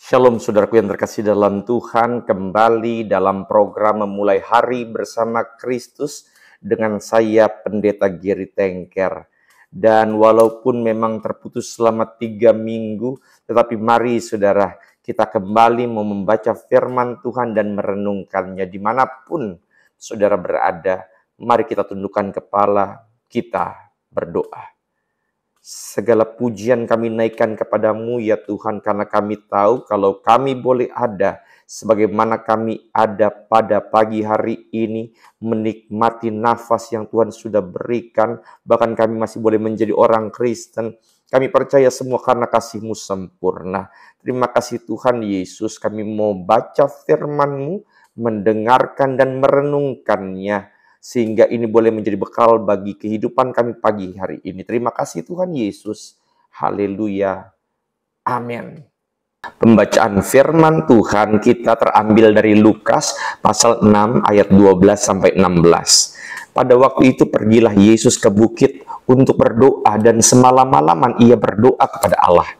Shalom saudaraku yang terkasih dalam Tuhan, kembali dalam program memulai hari bersama Kristus dengan saya Pendeta Gary Tengker. Dan walaupun memang terputus selama 3 minggu, tetapi mari saudara kita kembali mau membaca firman Tuhan dan merenungkannya dimanapun saudara berada. Mari kita tundukkan kepala, kita berdoa. Segala pujian kami naikkan kepadamu ya Tuhan, karena kami tahu kalau kami boleh ada sebagaimana kami ada pada pagi hari ini, menikmati nafas yang Tuhan sudah berikan, bahkan kami masih boleh menjadi orang Kristen. Kami percaya semua karena kasih-Mu sempurna. Terima kasih Tuhan Yesus, kami mau baca firman-Mu, mendengarkan dan merenungkannya, sehingga ini boleh menjadi bekal bagi kehidupan kami pagi hari ini. Terima kasih Tuhan Yesus. Haleluya. Amin. Pembacaan firman Tuhan kita terambil dari Lukas pasal 6 ayat 12 sampai 16. Pada waktu itu pergilah Yesus ke bukit untuk berdoa, dan semalam-malaman ia berdoa kepada Allah.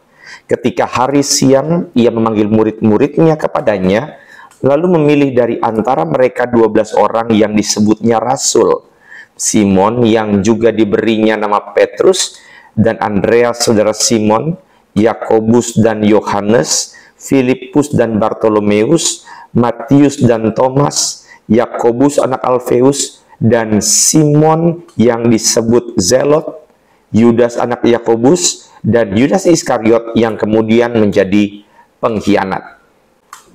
Ketika hari siang, ia memanggil murid-muridnya kepadanya, lalu memilih dari antara mereka 12 orang yang disebutnya rasul, Simon yang juga diberinya nama Petrus, dan Andreas saudara Simon, Yakobus dan Yohanes, Filipus dan Bartolomeus, Matius dan Thomas, Yakobus anak Alfeus, dan Simon yang disebut Zelot, Yudas anak Yakobus, dan Yudas Iskariot yang kemudian menjadi pengkhianat.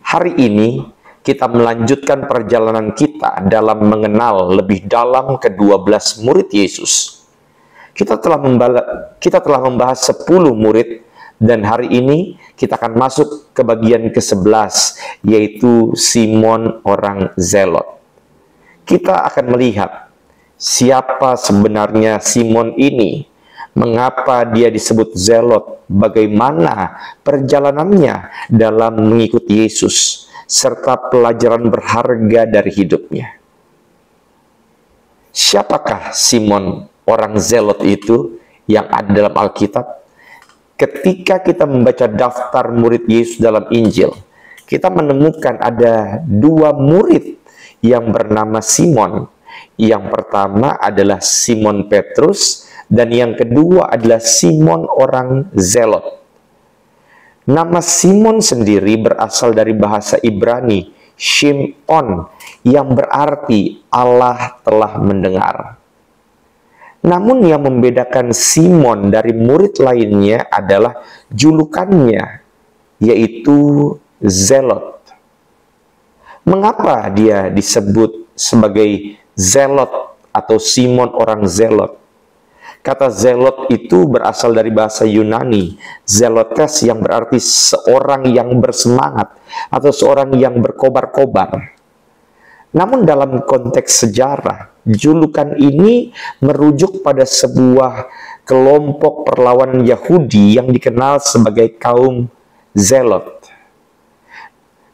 Hari ini kita melanjutkan perjalanan kita dalam mengenal lebih dalam ke-12 murid Yesus. Kita telah membahas 10 murid, dan hari ini kita akan masuk ke bagian ke-11, yaitu Simon orang Zelot. Kita akan melihat siapa sebenarnya Simon ini, mengapa dia disebut Zelot, bagaimana perjalanannya dalam mengikuti Yesus, serta pelajaran berharga dari hidupnya. Siapakah Simon orang Zelot itu yang ada dalam Alkitab? Ketika kita membaca daftar murid Yesus dalam Injil, kita menemukan ada 2 murid yang bernama Simon. Yang pertama adalah Simon Petrus, dan yang kedua adalah Simon orang Zelot. Nama Simon sendiri berasal dari bahasa Ibrani, Shimon, yang berarti Allah telah mendengar. Namun yang membedakan Simon dari murid lainnya adalah julukannya, yaitu Zelot. Mengapa dia disebut sebagai Zelot atau Simon orang Zelot? Kata Zelot itu berasal dari bahasa Yunani, zelotes, yang berarti seorang yang bersemangat atau seorang yang berkobar-kobar. Namun dalam konteks sejarah, julukan ini merujuk pada sebuah kelompok perlawanan Yahudi yang dikenal sebagai kaum Zelot.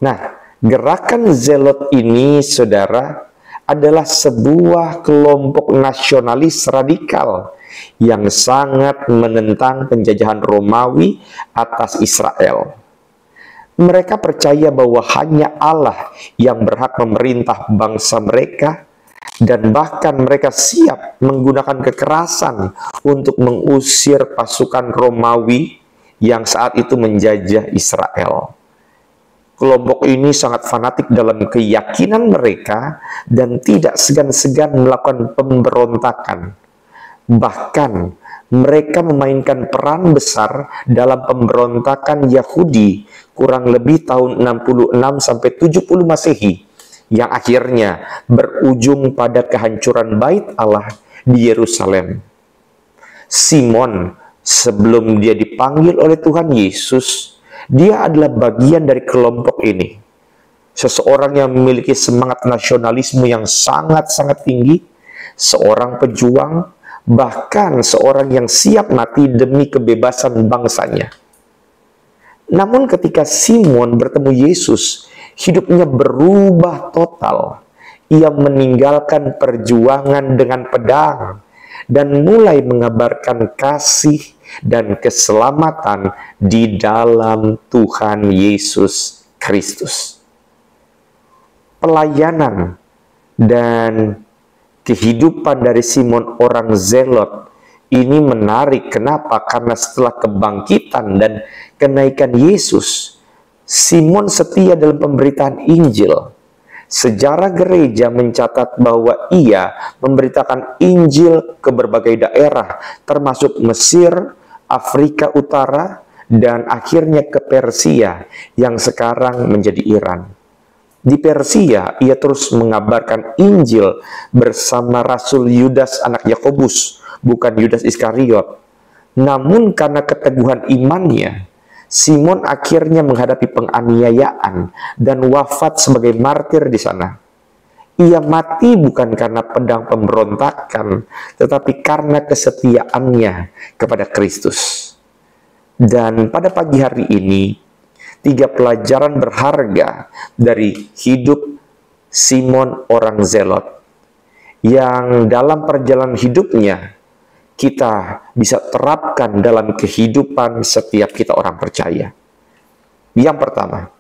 Nah, gerakan Zelot ini, saudara, adalah sebuah kelompok nasionalis radikal yang sangat menentang penjajahan Romawi atas Israel. Mereka percaya bahwa hanya Allah yang berhak memerintah bangsa mereka, dan bahkan mereka siap menggunakan kekerasan untuk mengusir pasukan Romawi yang saat itu menjajah Israel. Kelompok ini sangat fanatik dalam keyakinan mereka dan tidak segan-segan melakukan pemberontakan. Bahkan mereka memainkan peran besar dalam pemberontakan Yahudi kurang lebih tahun 66 sampai 70 Masehi, yang akhirnya berujung pada kehancuran Bait Allah di Yerusalem. Simon, sebelum dia dipanggil oleh Tuhan Yesus, dia adalah bagian dari kelompok ini. Seseorang yang memiliki semangat nasionalisme yang sangat-sangat tinggi, seorang pejuang, bahkan seorang yang siap mati demi kebebasan bangsanya. Namun ketika Simon bertemu Yesus, hidupnya berubah total. Ia meninggalkan perjuangan dengan pedang dan mulai mengabarkan kasih dan keselamatan di dalam Tuhan Yesus Kristus. Pelayanan dan kehidupan dari Simon orang Zelot ini menarik. Kenapa? Karena setelah kebangkitan dan kenaikan Yesus, Simon setia dalam pemberitaan Injil. Sejarah gereja mencatat bahwa ia memberitakan Injil ke berbagai daerah, termasuk Mesir, Afrika Utara, dan akhirnya ke Persia yang sekarang menjadi Iran. Di Persia, ia terus mengabarkan Injil bersama Rasul Yudas anak Yakobus, bukan Yudas Iskariot. Namun karena keteguhan imannya, Simon akhirnya menghadapi penganiayaan dan wafat sebagai martir di sana. Ia mati bukan karena pedang pemberontakan, tetapi karena kesetiaannya kepada Kristus. Dan pada pagi hari ini, 3 pelajaran berharga dari hidup Simon orang Zelot yang dalam perjalanan hidupnya kita bisa terapkan dalam kehidupan setiap kita orang percaya. Yang pertama,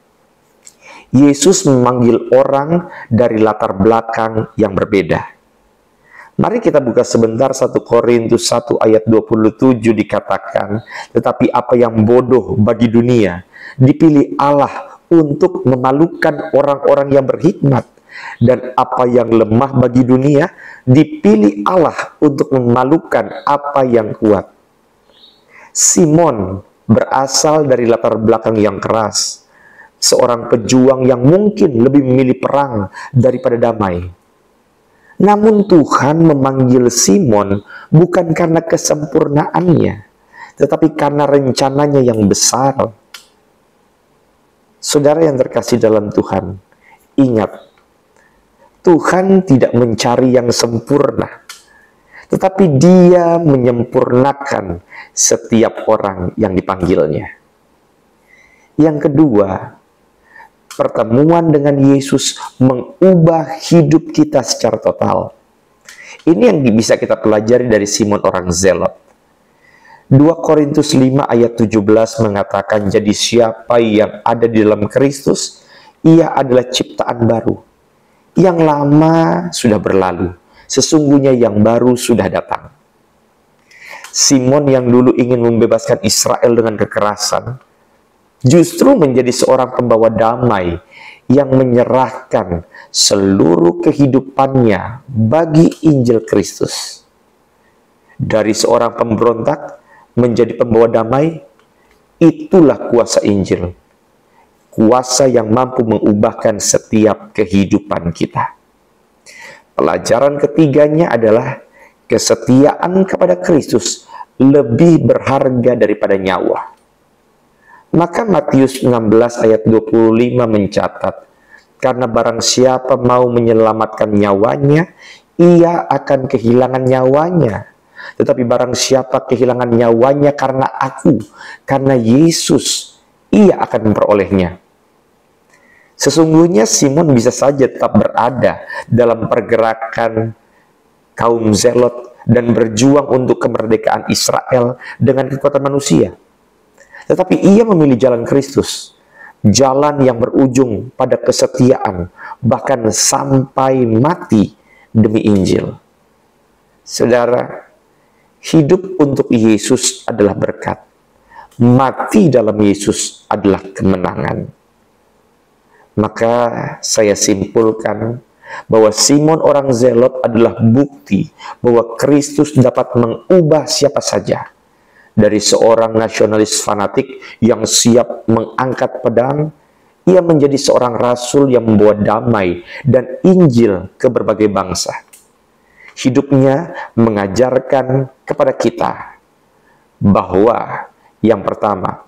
Yesus memanggil orang dari latar belakang yang berbeda. Mari kita buka sebentar 1 Korintus 1 ayat 27 dikatakan, tetapi apa yang bodoh bagi dunia, dipilih Allah untuk memalukan orang-orang yang berhikmat. Dan apa yang lemah bagi dunia, dipilih Allah untuk memalukan apa yang kuat. Simon berasal dari latar belakang yang keras. Seorang pejuang yang mungkin lebih memilih perang daripada damai. Namun Tuhan memanggil Simon bukan karena kesempurnaannya, tetapi karena rencananya yang besar. Saudara yang terkasih dalam Tuhan, ingat, Tuhan tidak mencari yang sempurna, tetapi Dia menyempurnakan setiap orang yang dipanggilnya. Yang kedua, pertemuan dengan Yesus mengubah hidup kita secara total. Ini yang bisa kita pelajari dari Simon orang Zelot. 2 Korintus 5 ayat 17 mengatakan, jadi siapa yang ada di dalam Kristus, ia adalah ciptaan baru. Yang lama sudah berlalu, sesungguhnya yang baru sudah datang. Simon yang dulu ingin membebaskan Israel dengan kekerasan, justru menjadi seorang pembawa damai yang menyerahkan seluruh kehidupannya bagi Injil Kristus. Dari seorang pemberontak menjadi pembawa damai, itulah kuasa Injil. Kuasa yang mampu mengubahkan setiap kehidupan kita. Pelajaran ketiganya adalah kesetiaan kepada Kristus lebih berharga daripada nyawa. Maka Matius 16 ayat 25 mencatat, karena barang siapa mau menyelamatkan nyawanya, ia akan kehilangan nyawanya. Tetapi barang siapa kehilangan nyawanya karena aku, karena Yesus, ia akan memperolehnya. Sesungguhnya Simon bisa saja tetap berada dalam pergerakan kaum Zelot dan berjuang untuk kemerdekaan Israel dengan kekuatan manusia. Tetapi ia memilih jalan Kristus, jalan yang berujung pada kesetiaan, bahkan sampai mati demi Injil. Saudara, hidup untuk Yesus adalah berkat. Mati dalam Yesus adalah kemenangan. Maka saya simpulkan bahwa Simon orang Zelot adalah bukti bahwa Kristus dapat mengubah siapa saja. Dari seorang nasionalis fanatik yang siap mengangkat pedang, ia menjadi seorang rasul yang membawa damai dan Injil ke berbagai bangsa. Hidupnya mengajarkan kepada kita bahwa yang pertama,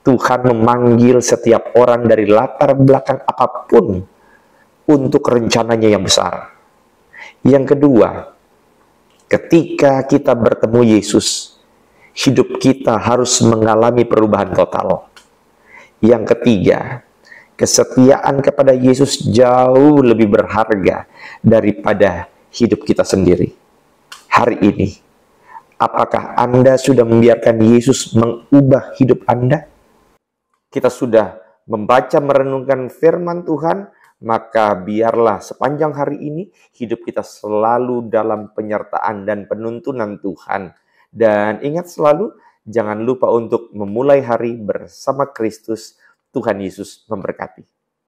Tuhan memanggil setiap orang dari latar belakang apapun untuk rencananya yang besar. Yang kedua, ketika kita bertemu Yesus, hidup kita harus mengalami perubahan total. Yang ketiga, kesetiaan kepada Yesus jauh lebih berharga daripada hidup kita sendiri. Hari ini, Apakah Anda sudah membiarkan Yesus mengubah hidup Anda? Kita sudah membaca merenungkan firman Tuhan, maka biarlah sepanjang hari ini hidup kita selalu dalam penyertaan dan penuntunan Tuhan. Dan ingat selalu, jangan lupa untuk memulai hari bersama Kristus. Tuhan Yesus memberkati.